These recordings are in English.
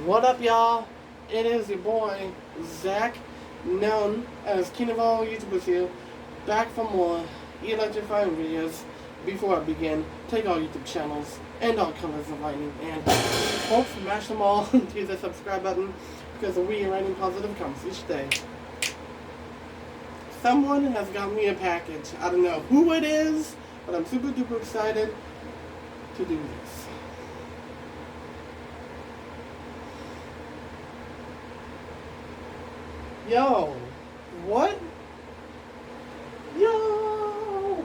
What up, y'all? It is your boy, Zach, known as King of all YouTubers here, back for more electrifying videos. Before I begin, take all YouTube channels and all colors of lightning and folks smash them all and use the subscribe button because we are writing positive comments each day. Someone has got me a package. I don't know who it is, but I'm super duper excited to do this. Yo, what? Yo!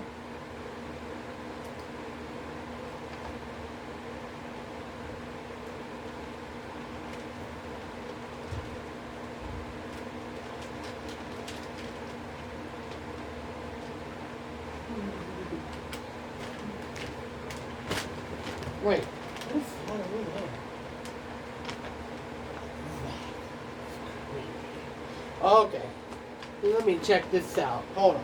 Wait. Okay. Let me check this out. Hold on.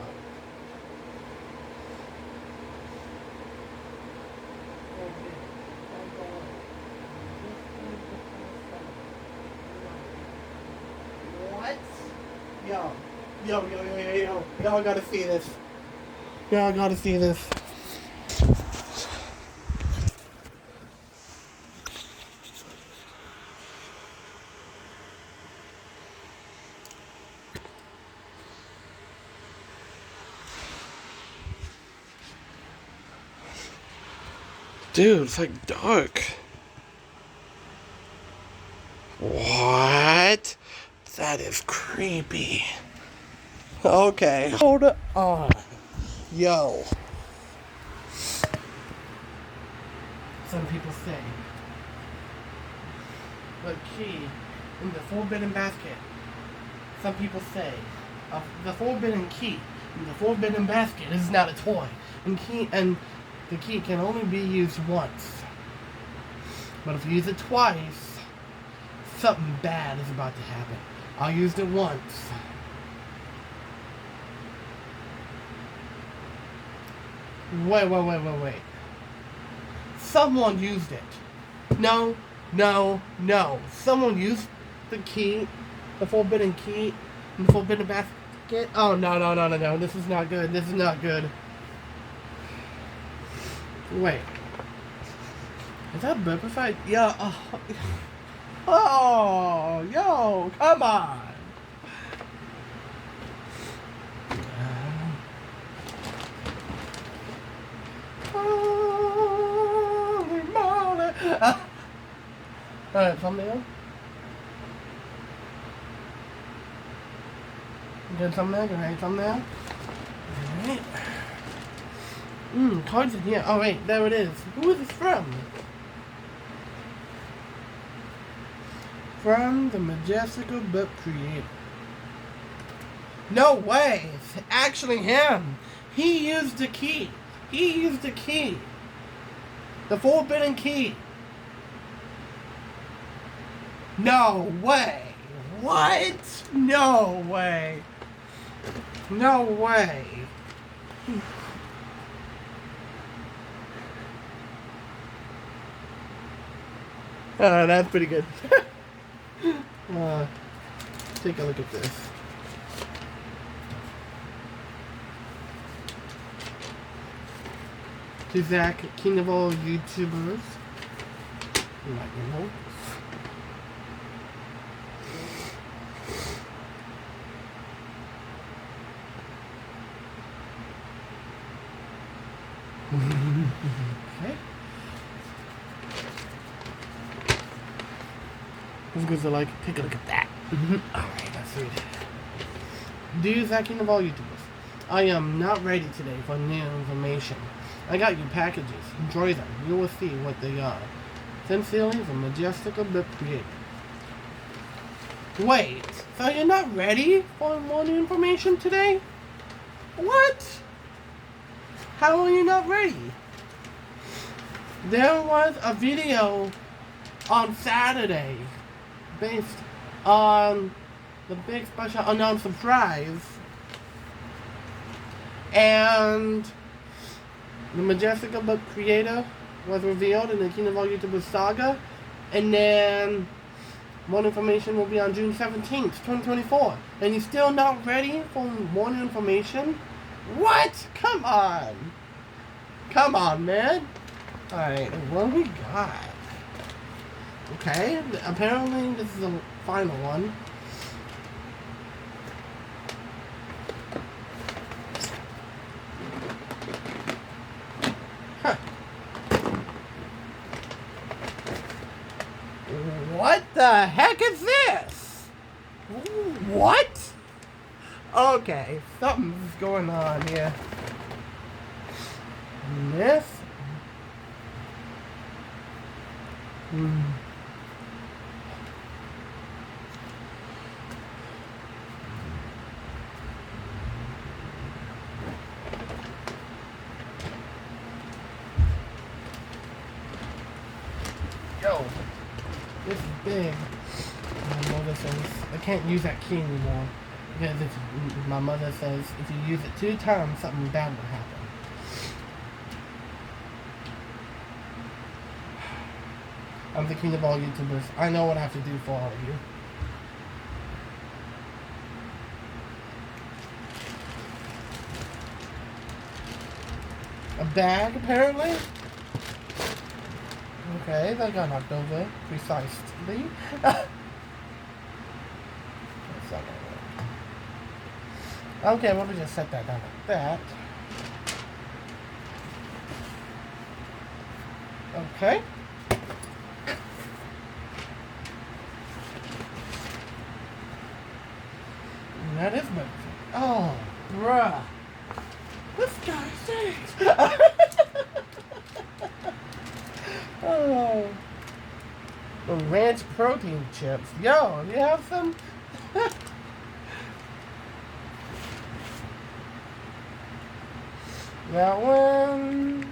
What? Yo. Y'all gotta see this. Y'all gotta see this. Dude, it's like dark. What? That is creepy. Okay, hold on. Yo. Some people say the key in the forbidden basket. Some people say the forbidden key in the forbidden basket is not a toy, and the key can only be used once. But if you use it twice, something bad is about to happen. I used it once. Wait. Someone used it. No. Someone used the key, the forbidden key, in the forbidden basket. Oh, no. This is not good. Wait. Is that Burpified? Yeah. Oh, yo, come on. Holy moly. Alright, thumbnail. Good thumbnail, great thumbnail. Alright. Cards in here. Oh wait, there it is. Who is this from? From the Majestical Burp creator. No way! It's actually him! He used the key. The forbidden key. No way! What? No way! That's pretty good. Take a look at this. To Zach, king of all YouTubers. Okay. Let's go to like, take a look at that. Alright, that's sweet. Dear Zach, king of all YouTubers, I am not ready today for new information. I got your packages. Enjoy them. You will see what they are. Sincerely, the Majestical Burp creator. Wait, so you're not ready for more new information today? What? How are you not ready? There was a video on Saturday based on the big special announced surprise, and the Majestical Burp creator was revealed in the King of all YouTubers saga, and then More information will be on June 17th, 2024. And you're still not ready for more information? What? Come on. Come on, man. Alright, what we got? Okay, apparently this is the final one. Huh. What the heck is this? What? Okay, something's going on here. This? Yo, this is big. My mother says I can't use that key anymore because my mother says if you use it 2 times, something bad will happen. I'm the king of all YouTubers. I know what I have to do for all of you. A bag, apparently? Okay, that got knocked over. Precisely. That's not gonna work. Okay, we'll just set that down like that. Okay. That is my... Oh, bruh. This guy stinks. Oh. The ranch protein chips. Yo, you have some? That one.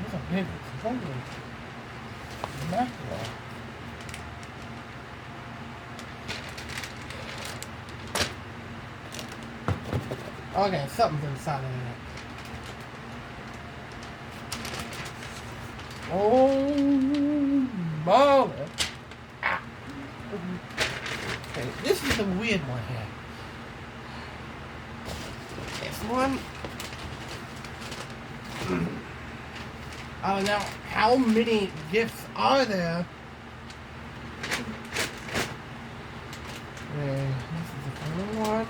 That's a big one. Mackerel. Okay, something's inside of it. Oh, mother. Okay, this is the weird one here. This one. I don't know how many gifts are there. Okay, this is the final one.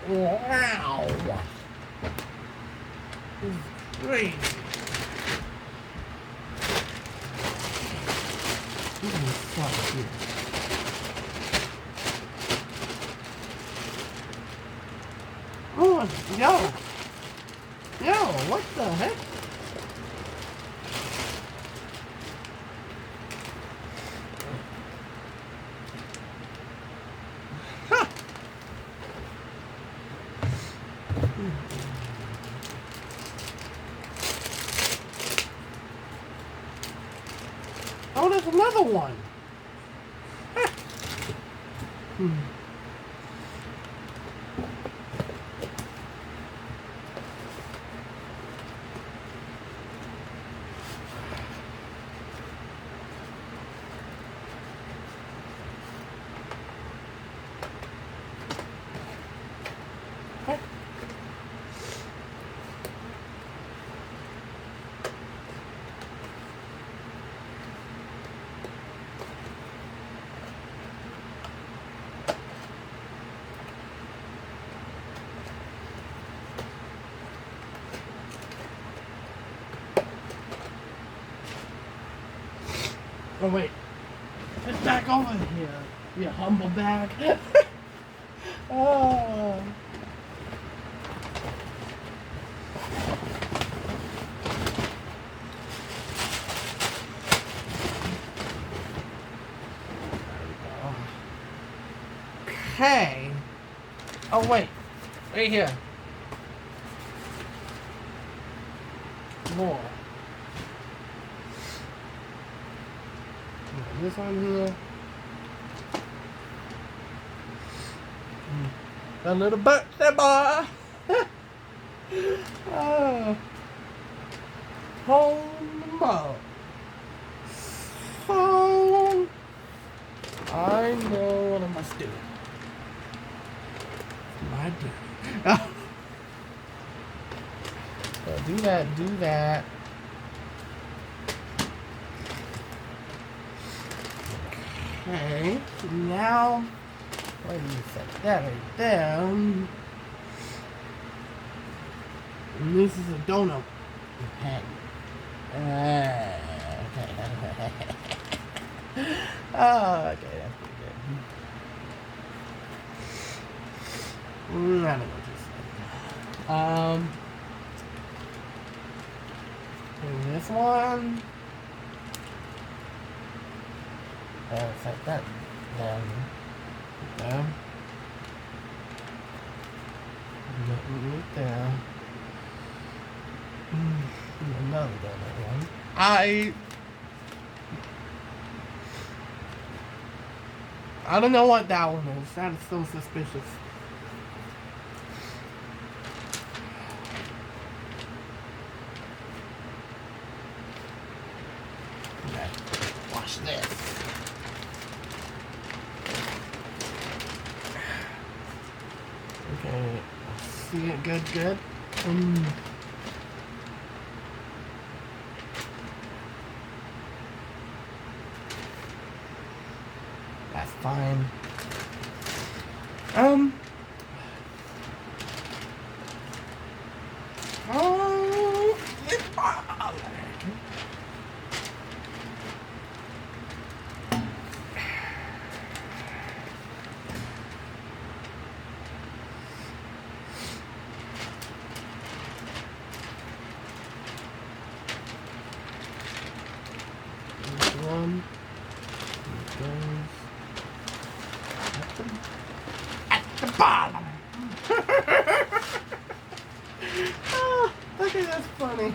Wow. This is crazy. This is fuck here. Oh, yo. Yo, what the heck? Oh, there's another one. Oh wait, it's back over here, you humble bag. Oh. Okay. Oh wait, right here. More. This one here. A little birthday boy. Oh. home. So I know what I must do. My duty. So do that. Okay, now let me set that right there. And this is a donut. Okay. Oh, okay, that's pretty good. I don't know what to say. And this one. Set that down. There. Right there. Another donut one. I don't know what that one is. That is so suspicious. Okay, watch this. Okay, see it good. That's fine. One goes at the bottom. Oh, okay, that's funny.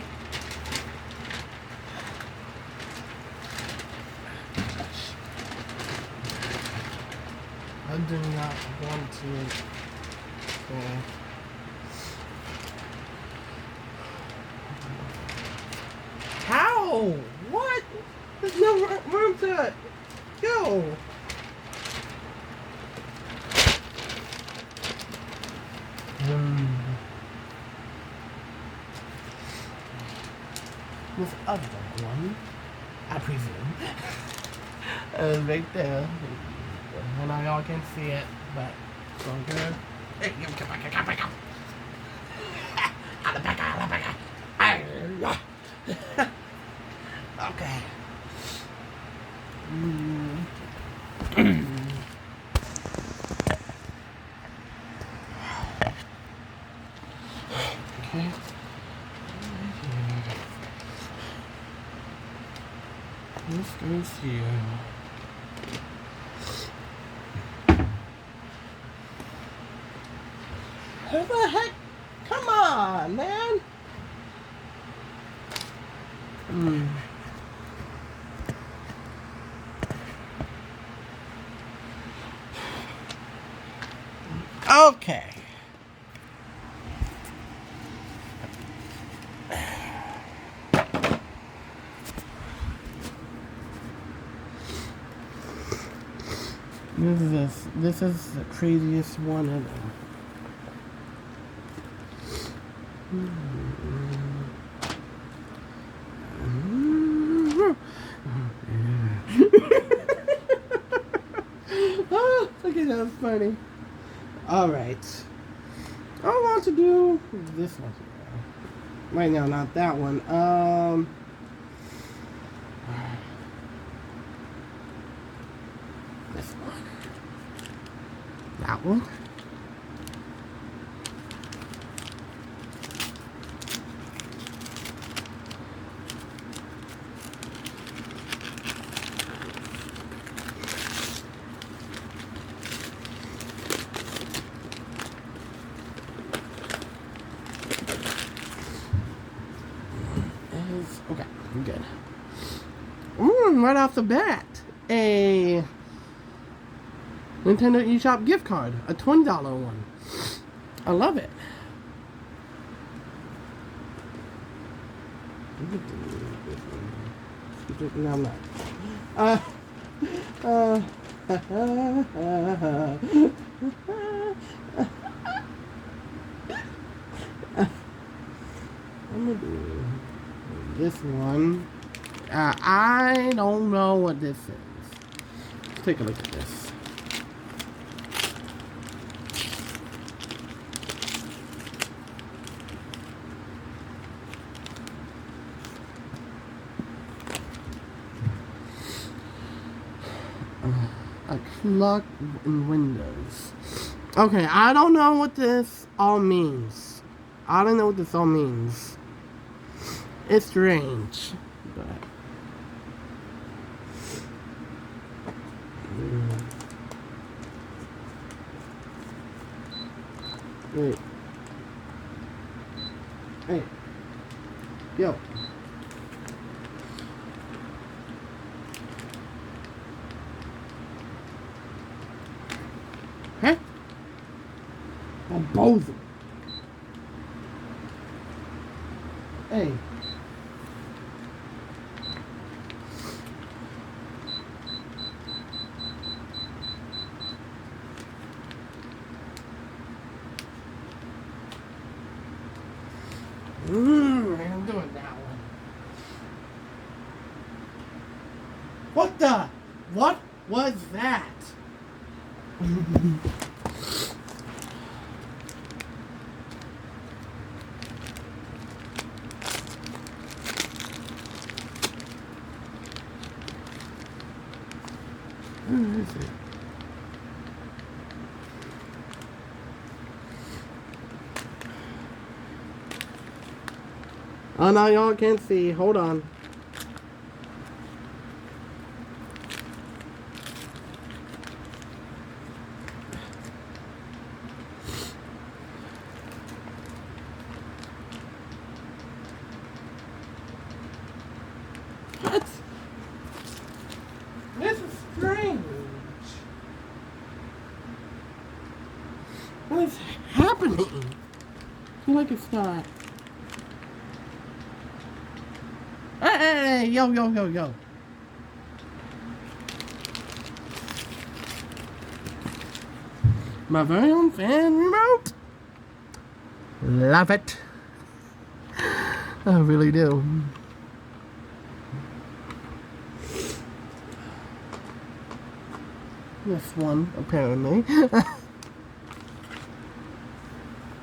I do not want to. How? What? There's no room to go. This other one, I presume, right there. I know y'all can see it, but it's all good. Hey, come back. Okay. Okay. This goes here. Who the heck? Come on, man. Okay. This is the craziest one ever. Oh, okay, that's funny. Alright. I want to do this one here. Right now, not that one. This one. That one. Okay, I'm good. Right off the bat, a Nintendo eShop gift card, a $20 one. I love it. No, I'm not. Uh, uh, I'm gonna do this one. I don't know what this is. Let's take a look at this. A clock in Windows. Okay, I don't know what this all means. I don't know what this all means. It's strange, but wait. Hey. Yo. Huh? Oh, both. Hey. I'm doing that one. What the? What was that? Where is it? Oh, no, y'all can't see. Hold on. What? This is strange. What is happening? I feel like it's not. Hey, yo. My very own fan remote. Love it. I really do. This one, apparently.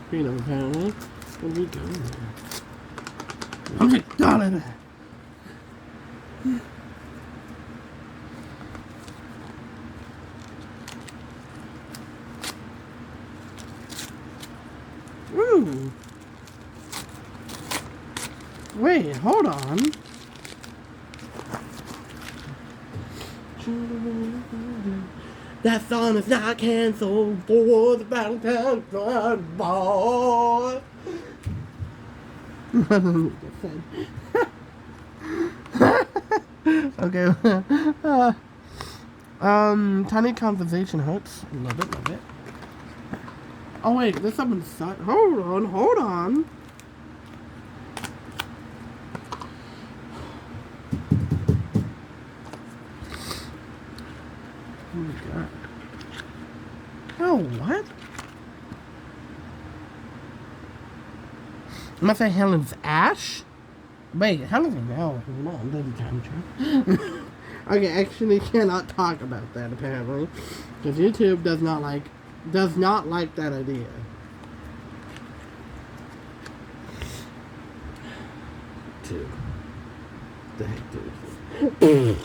Freedom, apparently. What are we doing there? I'm just darling. Ooh. Wait, hold on. That song is not canceled for the Valentine's ball. Okay. Tiny conversation hurts. Love it. Oh wait, there's something stuck. Hold on. Oh my god. Oh, what? Am I saying Helen's Ash? Wait, Helen's now. No, I'm doing time travel. Okay, actually cannot talk about that apparently. Because YouTube does not like that idea. Dude. The heck, dude.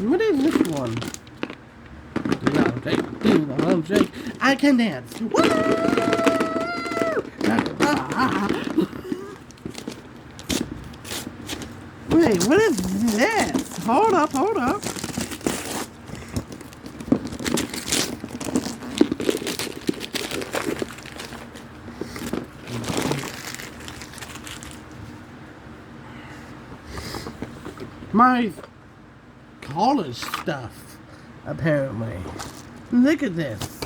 What is this one? No, Jake. I can dance. Woo! Wait, what is this? Hold up. My college stuff, apparently. Look at this.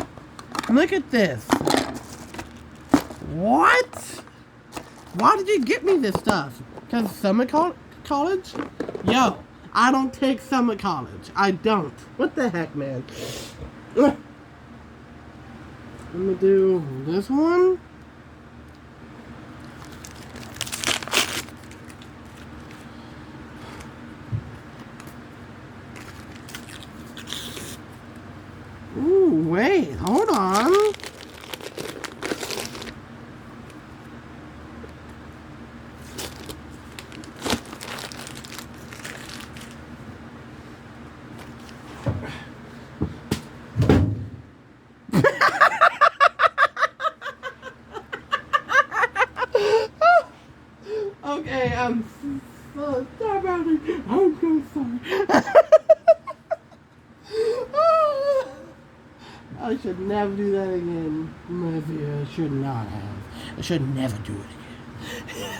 Look at this. What? Why did you get me this stuff? Because summer college? Yo, I don't take summer college. I don't. What the heck, man? Let me do this one. Ooh, wait, hold on. Okay, I'm so sorry about it. I'm so sorry. I should never do that again. Maybe I should not have. I should never do it again.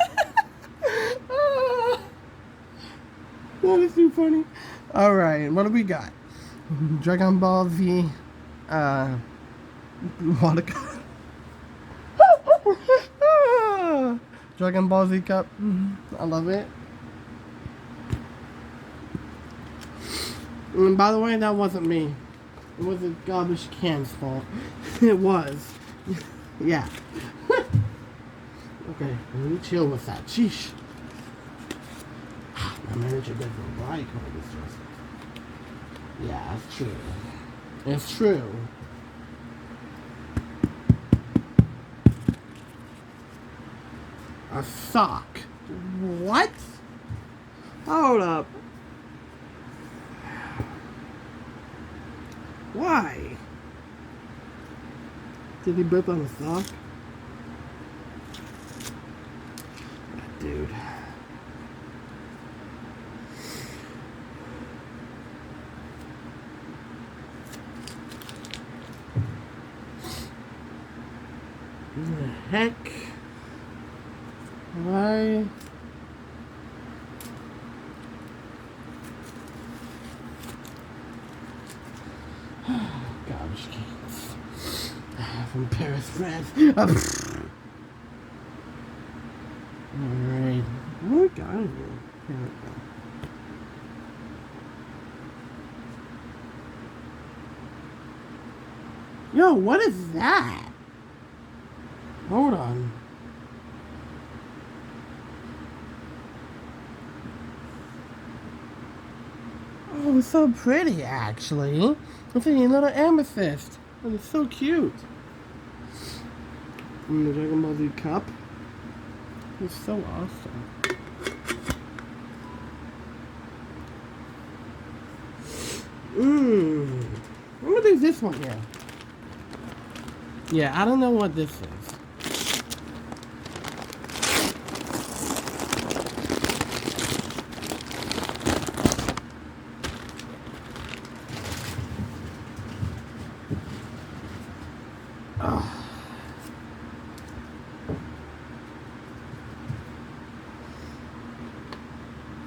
That is too funny. Alright, what do we got? Dragon Ball Z, watercolor. Dragon Ball Z cup. I love it. And by the way, that wasn't me. It was a garbage can's fault. It was. Yeah. Okay, let me chill with that. Sheesh. My manager doesn't like all this stuff. Yeah, it's true. It's true. A sock. What? Hold up. Why? Did he burp on a sock? Dude. What the heck? Why? Garbage cans. From Paris, France. Alright. What we got in here? Here we go. Yo, what is that? Hold on. Oh, it's so pretty, actually. It's a little amethyst. And it's so cute. And the Dragon Ball Z cup. It's so awesome. I'm gonna do this one here. Yeah, I don't know what this is.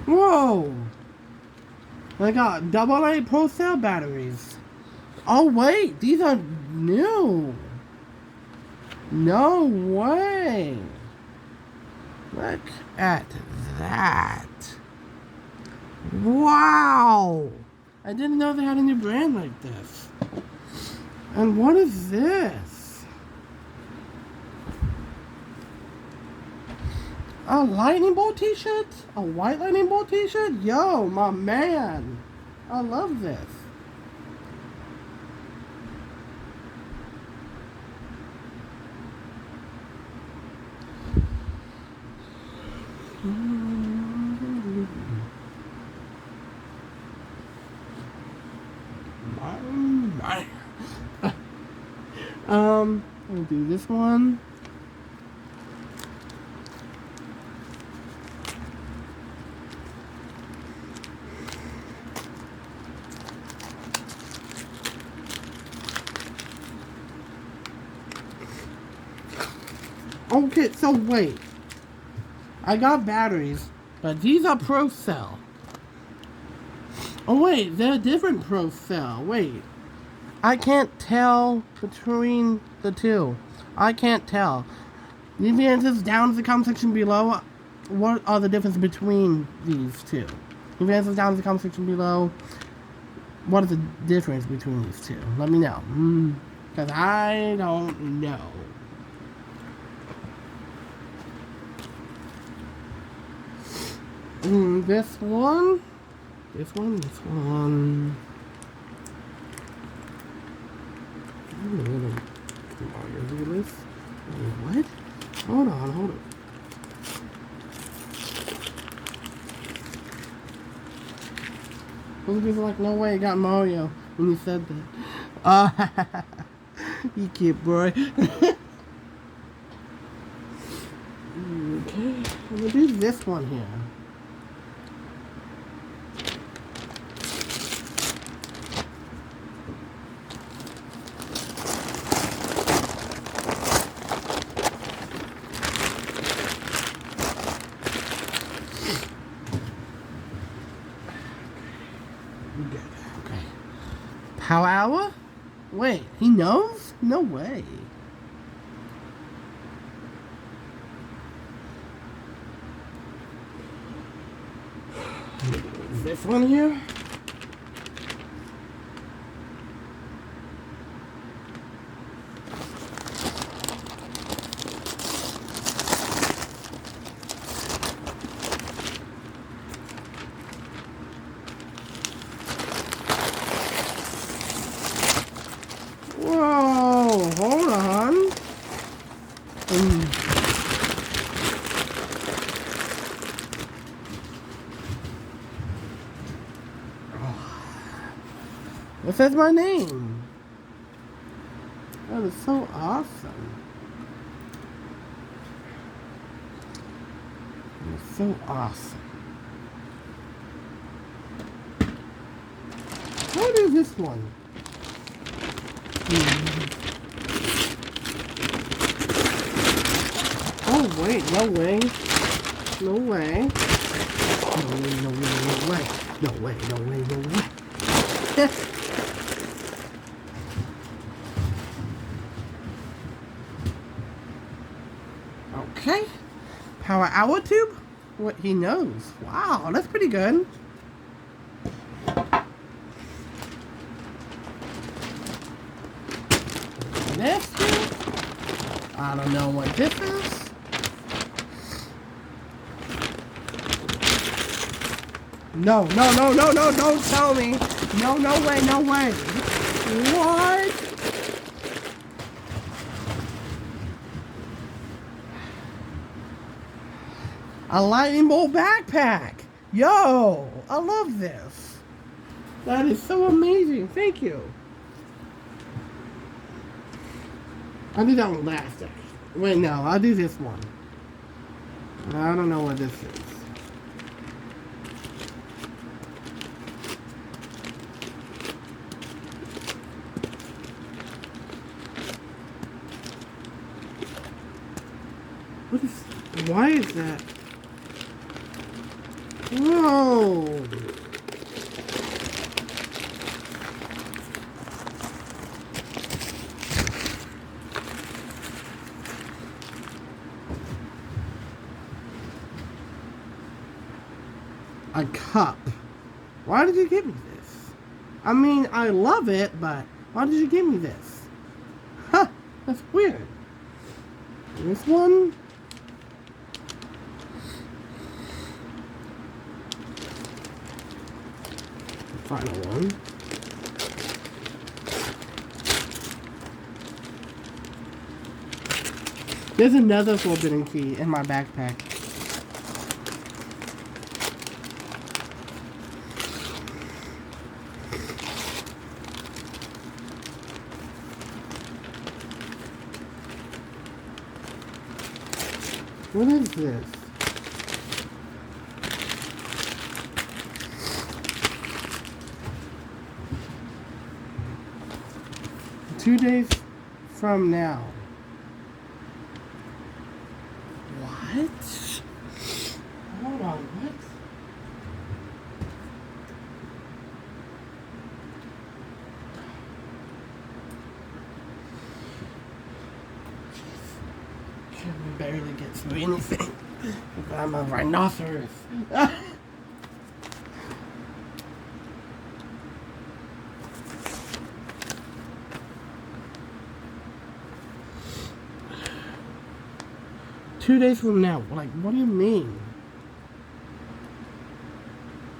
Whoa! I got AA Pro Cell batteries. Oh wait, these are new. No way. Look at that. Wow. I didn't know they had a new brand like this. And what is this? A lightning bolt t-shirt? A white lightning bolt t-shirt? Yo, my man. I love this. I'll do this one. Okay, so wait. I got batteries, but these are Pro Cell. Oh wait, they're a different Pro Cell. Wait. I can't tell between the two. I can't tell. Leave the answers down in the comment section below. What are the differences between these two? Leave the answers down in the comment section below. What is the difference between these two? Let me know. Because I don't know. This one. What? Hold on. I was just like, no way, I got Mario when you said that. You cute boy. Okay, I'm gonna do this one here. Okay. Power hour? Wait, he knows? No way. This one here? Whoa, hold on. It says my name. That is so awesome. It's so awesome. What is this one? Oh wait, no way. No way. No way. Okay. Power hour tube? What he knows. Wow, that's pretty good. This thing? I don't know what this is. No, don't tell me. No way. What? A lightning bolt backpack. Yo, I love this. That is so amazing. Thank you. I'll do that one last, actually. Wait, no, I'll do this one. I don't know what this is. Why is that? Whoa! A cup. Why did you give me this? I mean, I love it, but why did you give me this? Huh, that's weird. This one? Final one. There's another forbidden key in my backpack. What is this? Two days from now. What? Hold on, what? can barely get through anything. I'm a rhinoceros. 2 days from now. Like, what do you mean?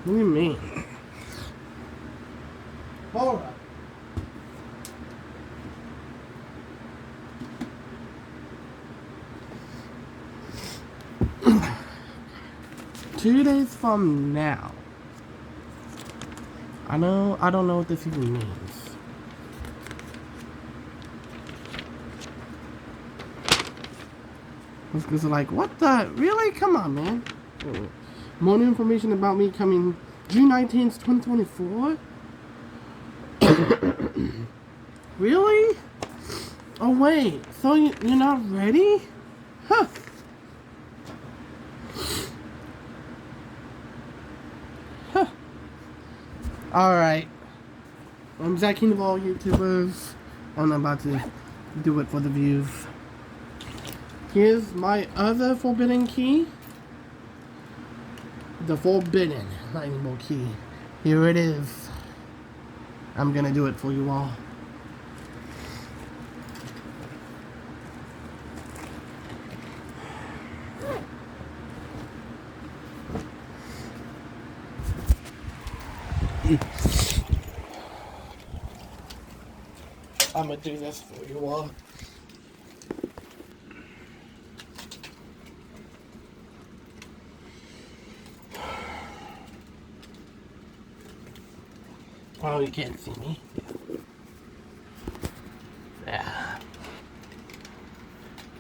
What do you mean? Hold up. Two days from now. I don't know what this even means. Because like, what the? Really? Come on, man. More information about me coming June 19th, 2024? Really? Oh, wait. So you're not ready? Huh. Huh. Alright. I'm Zach King of all YouTubers. I'm about to do it for the views. Here's my other forbidden key. The forbidden lightning bolt key. Here it is. I'm gonna do it for you all. I'm gonna do this for you all. Oh, you can't see me. Yeah.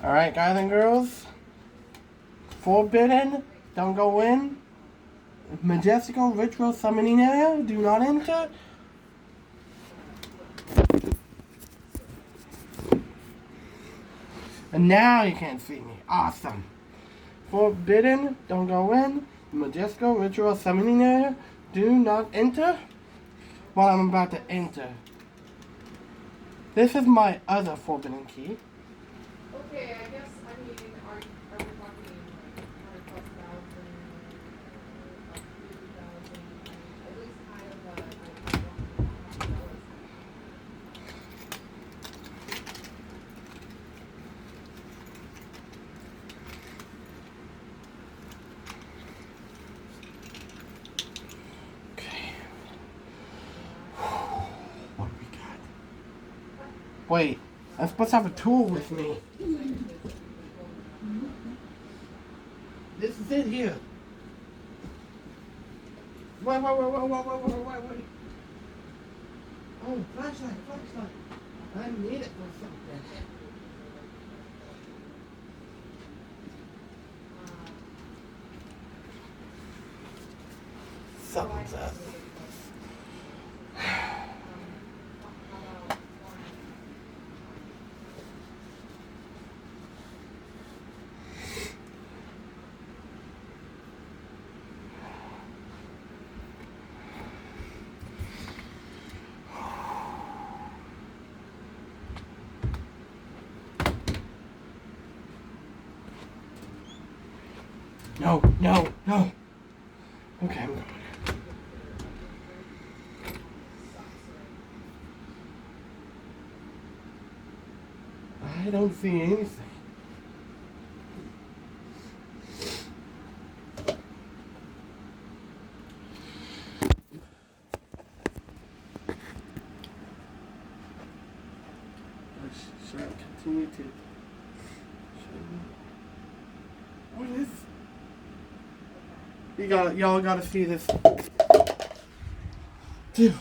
Alright, guys and girls. Forbidden. Don't go in. Majestical ritual summoning area. Do not enter. And now you can't see me. Awesome. Forbidden. Don't go in. Majestical ritual summoning area. Do not enter. Well, I'm about to enter. This is my other forbidden key. Okay, I guess, I mean, are we talking like 100,000, 50,000, at least kind of Okay. What do we got? Wait, I'm supposed to have a tool with me. This is it here. Wait. Oh, flashlight. I need it for something. Something's up. No. Okay, I'm going. I don't see anything. Should I continue to? What is? Y'all gotta see this. Dude.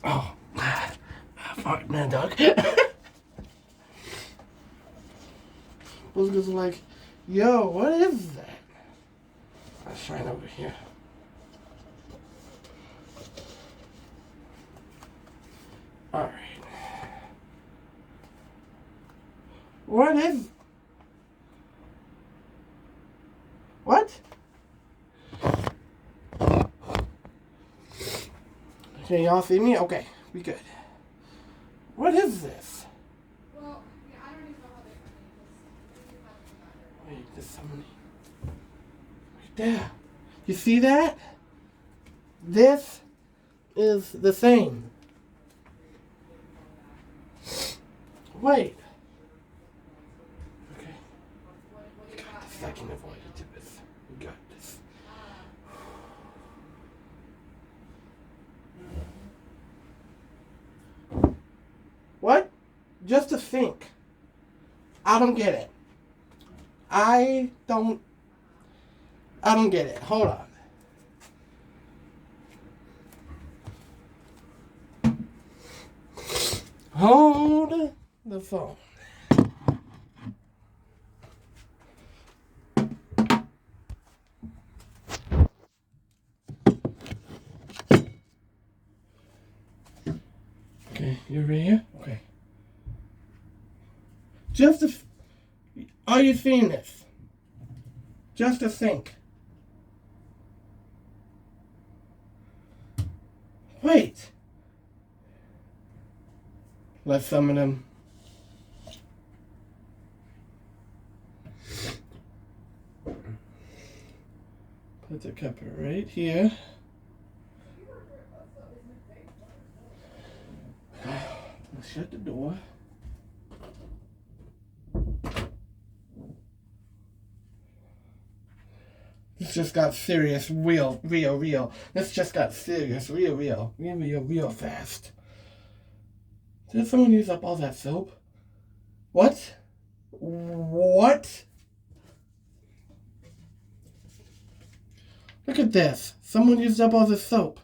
Oh. Fuck, man, dog. Those guys are like, yo, what is that? Let's try it over here. Alright. What is... What? Okay, y'all see me? Okay, we good. What is this? Well, yeah, I don't even know how they got it. They haven't got it. Wait, there's somebody. Right there. You see that? This is the same. Wait. Okay. What We do you got got? this. I can avoid it. We got this. What? Just to think. I don't get it. I don't get it. Hold on. Hold the phone. Okay, you ready here? Okay. Are you seeing this? Just to think. Wait. Let some of them. Put the cup right here. Let's shut the door. This just got serious real. This just got serious real fast. Did someone use up all that soap? What? What? Look at this. Someone used up all the soap.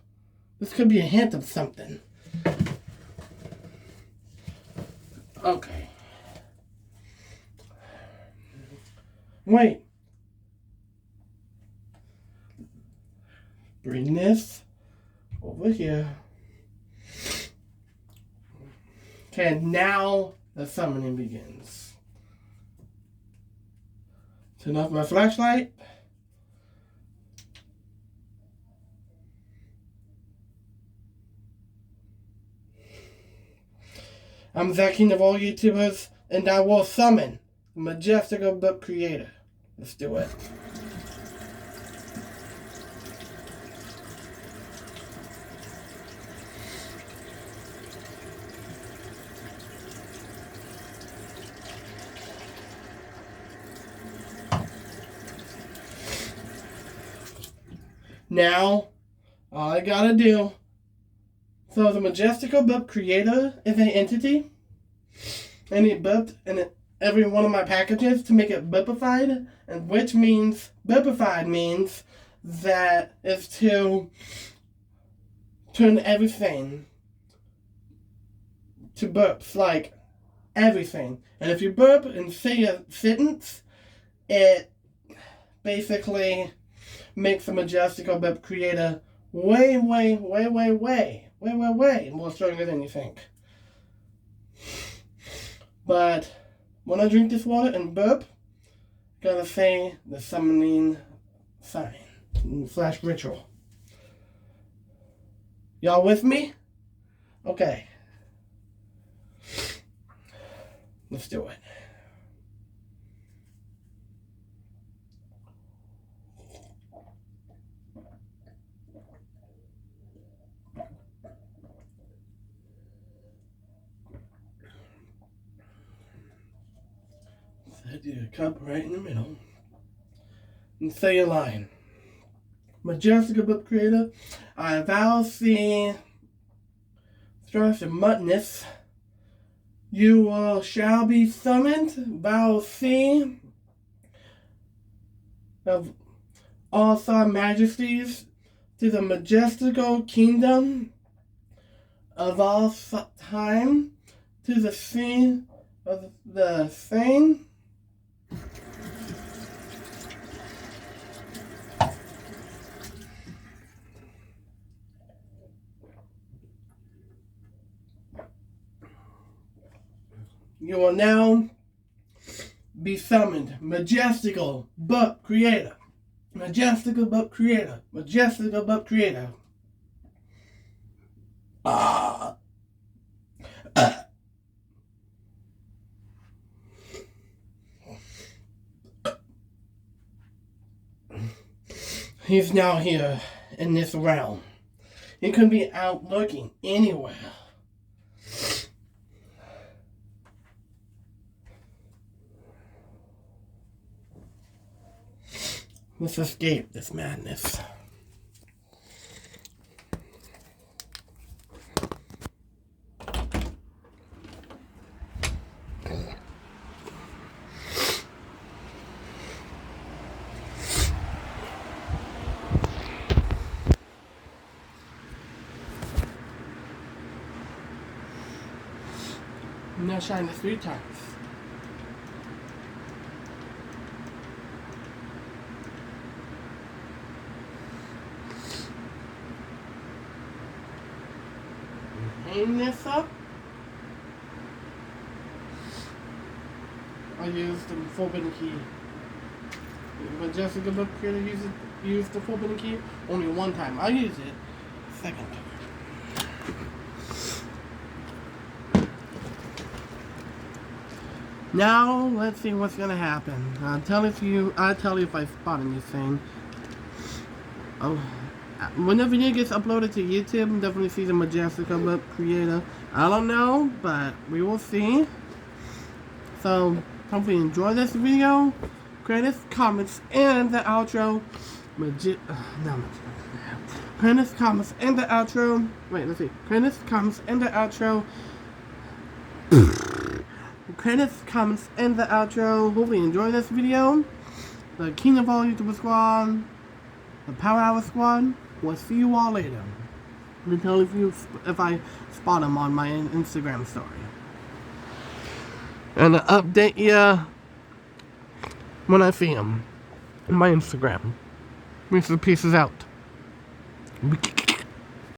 This could be a hint of something. Okay. Wait. Bring this over here. Okay, now the summoning begins. Turn off my flashlight. I'm the king of all YouTubers, and I will summon the Majestical Burp creator. Let's do it. Now, all I gotta do. So the Majestical Burp creator is an entity, and it burped in every one of my packages to make it burpified, and which means burpified means that is to turn everything to burps, like everything. And if you burp and say a sentence, it basically makes the Majestical Burp creator way more stronger than you think. But when I drink this water and burp, gotta say the summoning sign / ritual. Y'all with me? Okay. Let's do it. Set your cup right in the middle. And say your line. Majestical Burp creator, I vow see strife and muttness. You shall be summoned, vow see of all thy majesties to the majestical kingdom of all time, to the sea of the same. You will now be summoned, Majestical Burp creator. Majestical Burp creator. Majestical Burp creator. He's now here in this realm. He could be out lurking anywhere. Let's escape this madness. Now shine this 3 times. Hang this up. I used the forbidden key. Majestical Burp creator used the forbidden key only 1 time. I use it 2nd time. Now let's see what's gonna happen. I'll tell you if I spot anything. Oh, when the video gets uploaded to YouTube, definitely see the Majestical Burp creator. I don't know, but we will see. So hopefully you enjoy this video. Credits, comments, and the outro. Credits, comments, and the outro. Wait, let's see. Credits, comments, and the outro. Credits, comments, and the outro. Hopefully you enjoy this video. The King of all YouTuber squad, the Power Hour squad. We'll see you all later. I'll tell you if I spot them on my Instagram story. And I'll update you when I see them on my Instagram. Mr. Pieces out.